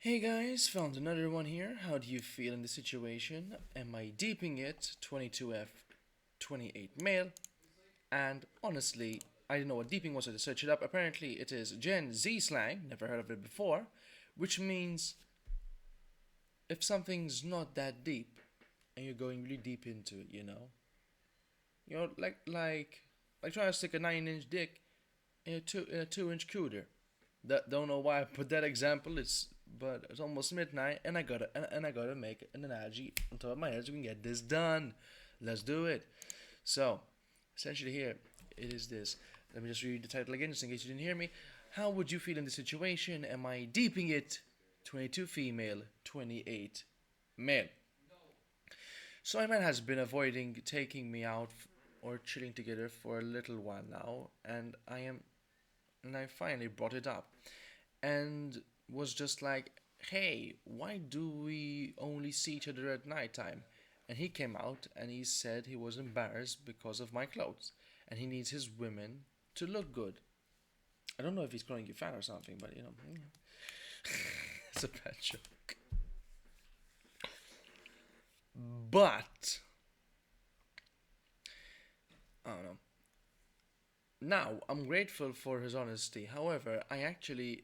Hey guys, found another one here. How do you feel in the situation? Am I deeping it? 22F, 28 male. And honestly, I didn't know what deeping was, so I had to search it up. Apparently, it is Gen Z slang, never heard of it before, which means if something's not that deep and you're going really deep into it, like trying to stick a 9-inch dick in a 2-inch cooter. That don't know why I put that example. But it's almost midnight, and I gotta make an analogy on top of my head so we can get this done. Let's do it. So, essentially, here it is this. Let me just read the title again, just in case you didn't hear me. How would you feel in this situation? Am I deeping it? 22 female, 28 male. So my man has been avoiding taking me out or chilling together for a little while now, and I finally brought it up and was just like, hey, why do we only see each other at nighttime? And he came out and he said he was embarrassed because of my clothes and he needs his women to look good. I don't know if he's calling you fat or something, but it's a bad joke. But, I don't know. Now, I'm grateful for his honesty. However, I'm actually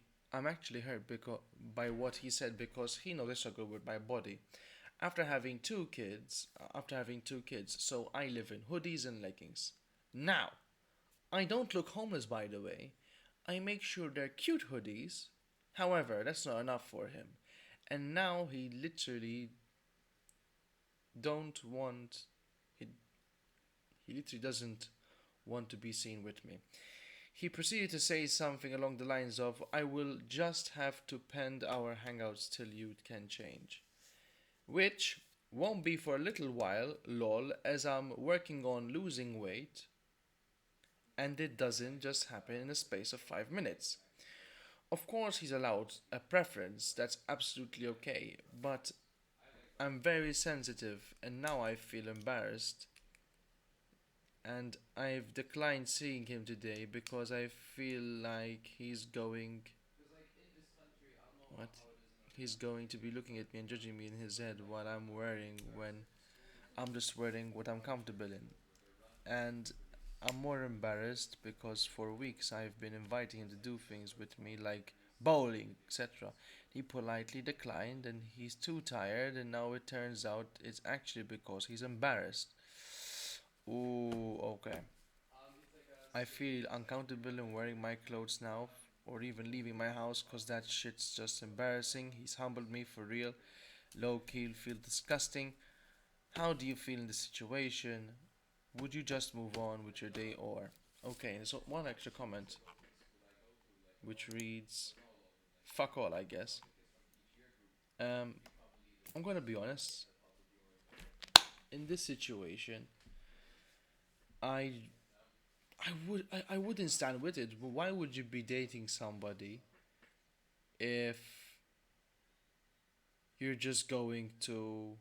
hurt by what he said because he knows I struggle with my body. After having two kids, so I live in hoodies and leggings. Now, I don't look homeless, by the way. I make sure they're cute hoodies. However, that's not enough for him. And now don't want he, he literally doesn't want to be seen with me. He proceeded to say something along the lines of, I will just have to pend our hangouts till you can change. Which won't be for a little while, lol, as I'm working on losing weight, and it doesn't just happen in a space of 5 minutes. Of course, he's allowed a preference, that's absolutely okay, but I'm very sensitive, and now I feel embarrassed. And I've declined seeing him today because I feel like he's going. What? He's going to be looking at me and judging me in his head what I'm wearing when I'm just wearing what I'm comfortable in. And I'm more embarrassed because for weeks I've been inviting him to do things with me like bowling, etc. He politely declined and he's too tired, and now it turns out it's actually because he's embarrassed. Ooh, okay. I feel uncomfortable in wearing my clothes now or even leaving my house because that shit's just embarrassing. He's humbled me for real. Low key, feel disgusting. How do you feel in this situation? Would you just move on with your day or? Okay, so one extra comment which reads, fuck all, I guess. Um, I'm gonna be honest. In this situation, I I wouldn't stand with it. But why would you be dating somebody if you're just going to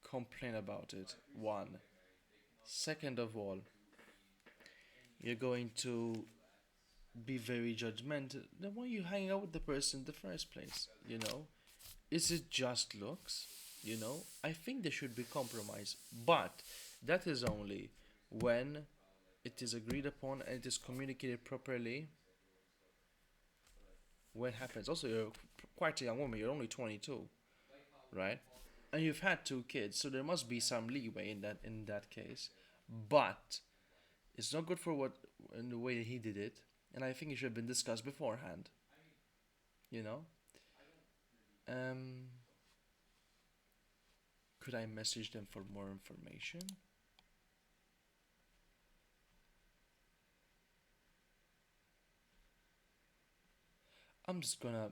complain about it? One. Second of all, you're going to be very judgmental. Then why are you hanging out with the person in the first place? Is it just looks? I think there should be compromise, but that is only when it is agreed upon and it is communicated properly when it happens. Also, you're quite a young woman. You're only 22, right? And you've had two kids, so there must be some leeway in that case. But it's not good for what in the way that he did it, and I think it should have been discussed beforehand. You know. Um, could I message them for more information? I'm just gonna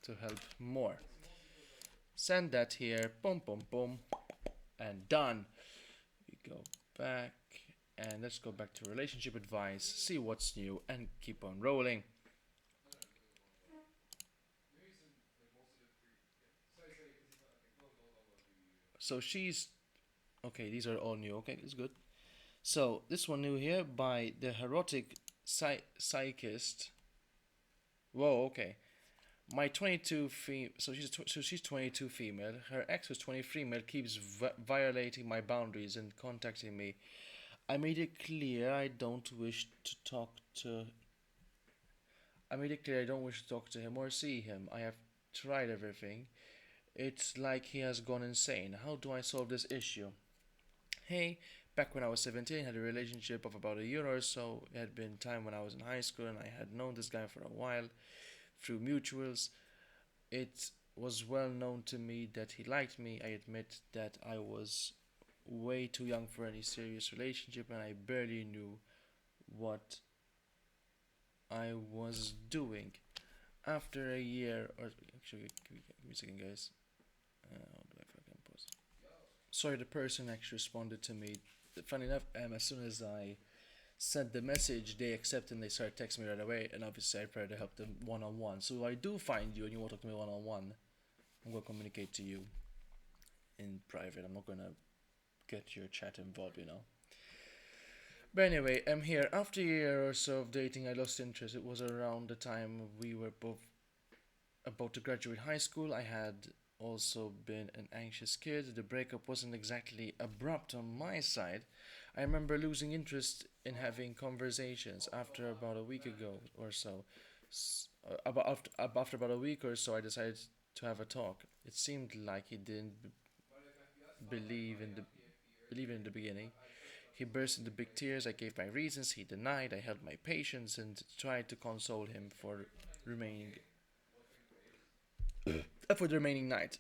to help more. Send that here. Boom, boom, boom. And done. We go back. And let's go back to relationship advice. See what's new. And keep on rolling. So she's... Okay, these are all new. Okay, it's good. So this one new here by the erotic psychist. Whoa, okay. My 22 so she's 22 female. Her ex was 23 male. Keeps violating my boundaries and contacting me. I made it clear I don't wish to talk to. I made it clear I don't wish to talk to him or see him. I have tried everything. It's like he has gone insane. How do I solve this issue? Hey, back when I was 17, I had a relationship of about a year or so. It had been time when I was in high school and I had known this guy for a while through mutuals. It was well known to me that he liked me. I admit that I was way too young for any serious relationship and I barely knew what I was doing. After a year, or actually, give me a second, guys. How do I fucking pause? Sorry, the person actually responded to me. Funny enough, as soon as I sent the message, they accepted and they started texting me right away. And obviously, I tried to help them one on one. So if I do find you and you want to talk to me one on one, I'm gonna communicate to you in private. I'm not gonna get your chat involved, you know. But anyway, I'm here. After a year or so of dating, I lost interest. It was around the time we were both about to graduate high school. I had also been an anxious kid. The breakup wasn't exactly abrupt on my side. I remember losing interest in having conversations after about a week ago or so. After about a week or so, I decided to have a talk. It seemed like he didn't believe in the believe in the beginning. He burst into big tears. I gave my reasons. He denied. I held my patience and tried to console him for the remaining night.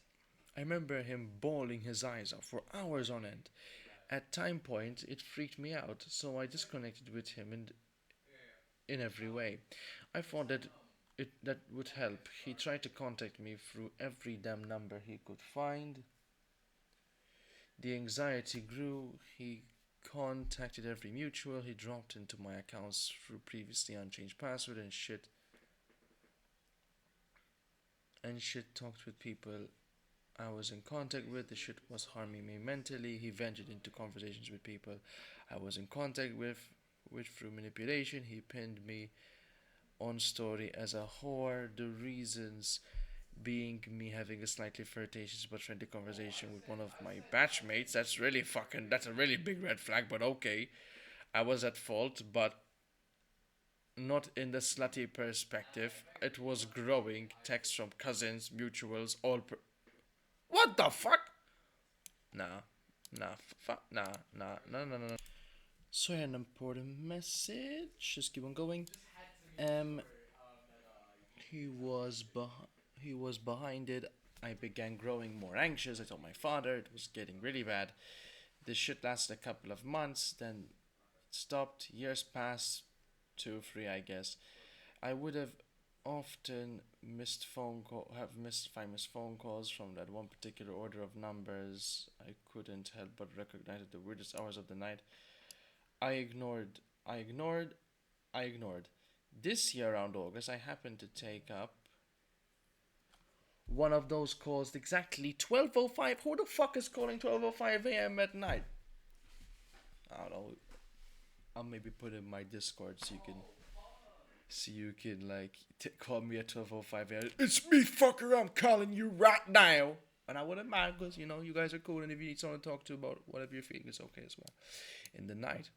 I remember him bawling his eyes out for hours on end. At time point, it freaked me out, so I disconnected with him in every way. I thought that would help. He tried to contact me through every damn number he could find. The anxiety grew. He contacted every mutual. He dropped into my accounts through previously unchanged password and shit talked with people I was in contact with. The shit was harming me mentally. He ventured into conversations with people I was in contact with through manipulation. He pinned me on story as a whore. The reasons being me having a slightly flirtatious but friendly conversation with one of my batchmates. That's a really big red flag, but okay. I was at fault, but not in the slutty perspective. It was growing. Texts from cousins, mutuals, what the fuck? Nah, nah. Sorry, an important message. Just keep on going. Um, he was beh- he was behind it. I began growing more anxious. I told my father it was getting really bad. This shit lasted a couple of months, then it stopped. Years passed, 2, 3, I guess. I would have often missed phone calls from that one particular order of numbers. I couldn't help but recognize at the weirdest hours of the night. I ignored, I ignored, I ignored. This year around August, I happened to take up one of those calls exactly 12:05. Who the fuck is calling 12:05 a.m. at night? I don't know. I'll maybe put in my Discord so you can like call me at 12:05 a.m. It's me, fucker. I'm calling you right now. And I wouldn't mind because you guys are cool, and if you need someone to talk to about whatever you're feeling, it's okay as well. In the night,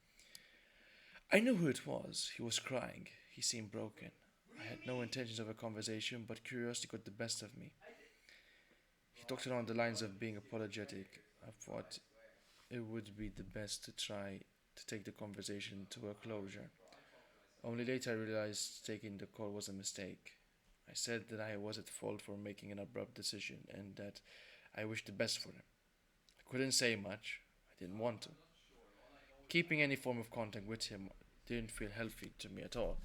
I knew who it was. He was crying. He seemed broken. I had no intentions of a conversation, but curiosity got the best of me. He talked along the lines of being apologetic. I thought it would be the best to try to take the conversation to a closure. Only later I realized taking the call was a mistake. I said that I was at fault for making an abrupt decision and that I wished the best for him. I couldn't say much. I didn't want to. Keeping any form of contact with him didn't feel healthy to me at all.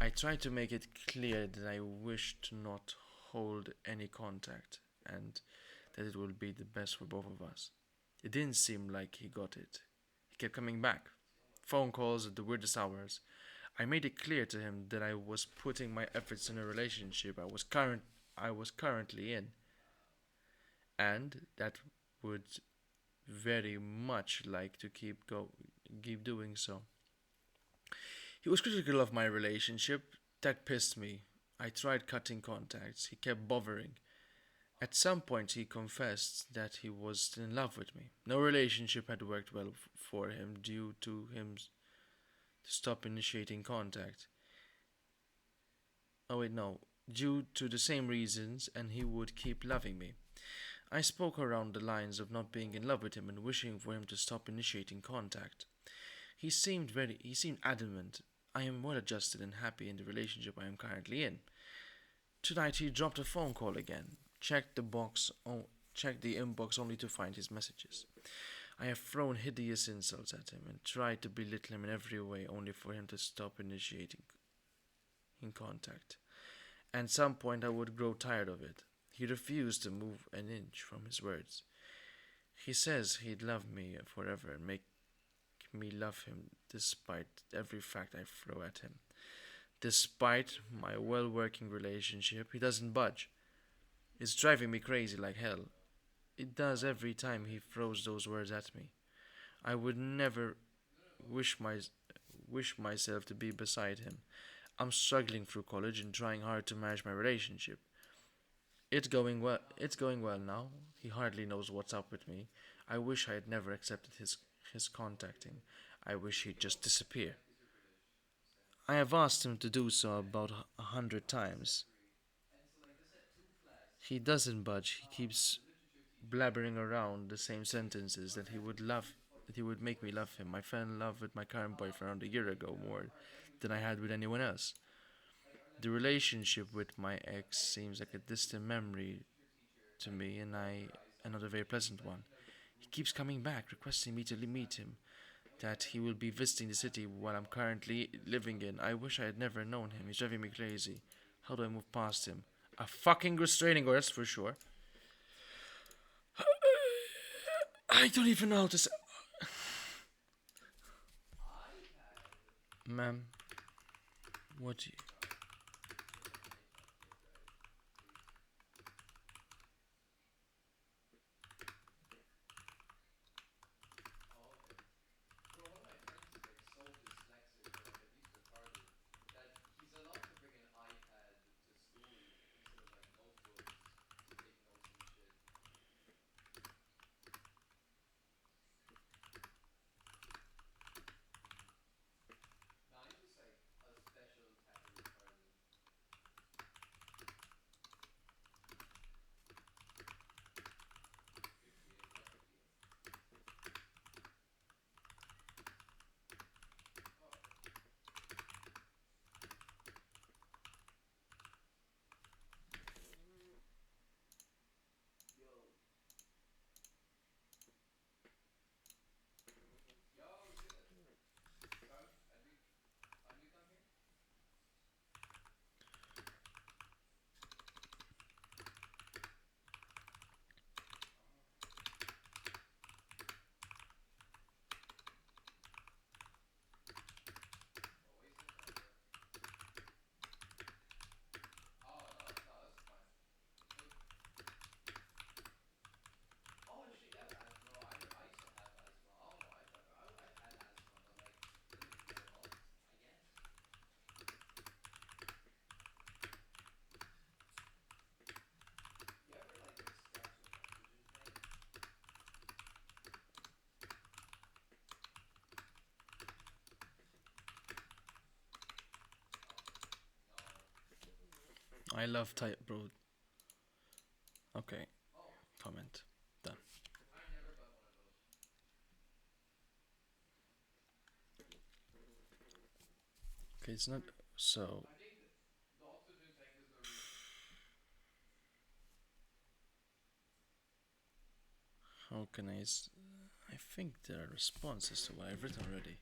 I tried to make it clear that I wished to not hold any contact. and that it will be the best for both of us. It didn't seem like he got it. He kept coming back. Phone calls at the weirdest hours. I made it clear to him that I was putting my efforts in a relationship I was currently in, and that would very much like to keep doing so. He was critical of my relationship. That pissed me. I tried cutting contacts. He kept bothering. At some point, he confessed that he was still in love with me. No relationship had worked well for him due to him to stop initiating contact. Oh, wait, no. Due to the same reasons, and he would keep loving me. I spoke around the lines of not being in love with him and wishing for him to stop initiating contact. He seemed adamant. I am well adjusted and happy in the relationship I am currently in. Tonight he dropped a phone call again. Checked the inbox only to find his messages. I have thrown hideous insults at him and tried to belittle him in every way only for him to stop initiating in contact. At some point I would grow tired of it. He refused to move an inch from his words. He says he'd love me forever and make me love him despite every fact I throw at him. Despite my well working relationship, he doesn't budge. It's driving me crazy like hell. It does every time he throws those words at me. I would never wish my wish myself to be beside him. I'm struggling through college and trying hard to manage my relationship. It's going well now. He hardly knows what's up with me. I wish I had never accepted his contacting. I wish he'd just disappear. I have asked him to do so about 100 times. He doesn't budge. He keeps blabbering around the same sentences that he would make me love him. I fell in love with my current boyfriend around a year ago more than I had with anyone else. The relationship with my ex seems like a distant memory to me and not a very pleasant one. He keeps coming back, requesting me to meet him, that he will be visiting the city while I'm currently living in. I wish I had never known him. He's driving me crazy. How do I move past him? A fucking restraining order, that's for sure. I don't even know how to say. Ma'am, what do you. I love type, bro. Okay, comment. Done. Okay, it's not. So, how can I. I think there are responses to what I've written already.